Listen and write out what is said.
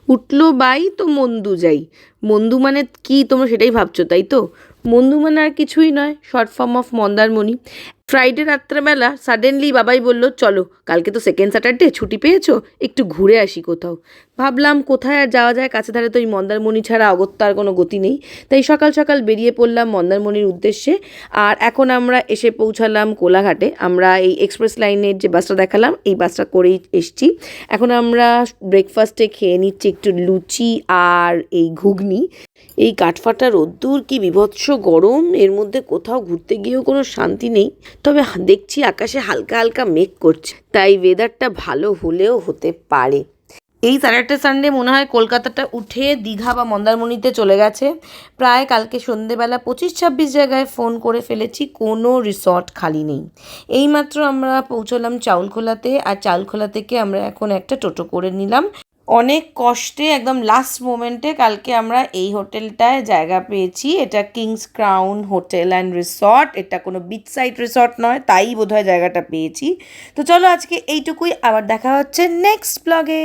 উঠলো বাই তো মন্দু যাই। মন্দু মানে কি তোমরা সেটাই ভাবছো তাই তো? মন্দু মানে আর কিছুই নয়, short form of Mandarmani. Friday রাত্রেবেলা সাডেনলি বাবাই বলল চলো, কালকে তো সেকেন্ড স্যাটারডে, ছুটি পেয়েছো, একটু ঘুরে আসি কোথাও। ভাবলাম কোথায় আর যাওয়া যায়, কাছে ধারে তো এই মন্দারমণি ছাড়া অগত্যার কোনো গতি নেই। তাই সকাল সকাল বেরিয়ে পড়লাম মন্দারমণির উদ্দেশ্যে। আর এখন আমরা এসে পৌঁছালাম কোলাঘাটে। আমরা এই এক্সপ্রেস লাইনের যে বাসটা দেখালাম এই বাসটা করেই এসছি। এখন আমরা ব্রেকফাস্টে খেয়ে নিচ্ছি একটু লুচি আর এই ঘুগনি। এই কাঠফাটা রোদ্দুর, কি বীভৎস গরম, এর মধ্যে কোথাও ঘুরতে গিয়েও কোনো শান্তি নেই। তবে দেখছি আকাশে হালকা হালকা মেঘ করছে, তাই ওয়েদারটা ভালো হলেও হতে পারে। এই স্যাটারডে সানডে মনে হয় কলকাতাটা উঠে দীঘা বা মন্দারমণিতে চলে গেছে। প্রায় কালকে সন্ধেবেলা 25-26 জায়গায় ফোন করে ফেলেছি, কোনো রিসর্ট খালি নেই। এইমাত্র আমরা পৌঁছলাম চাউলখোলাতে, আর চাউলখোলা থেকে আমরা এখন একটা টোটো করে নিলাম। অনেক কষ্টে একদম লাস্ট মোমেন্টে কালকে আমরা এই হোটেলটায় জায়গা পেয়েছি। এটা Kings Crown hotel and resort. এটা কোনো বিচ সাইড রিসর্ট নয়, তাই বোধহয় জায়গাটা পেয়েছি। তো চলো আজকে এইটুকুই, আবার দেখা হচ্ছে নেক্সট ব্লগে।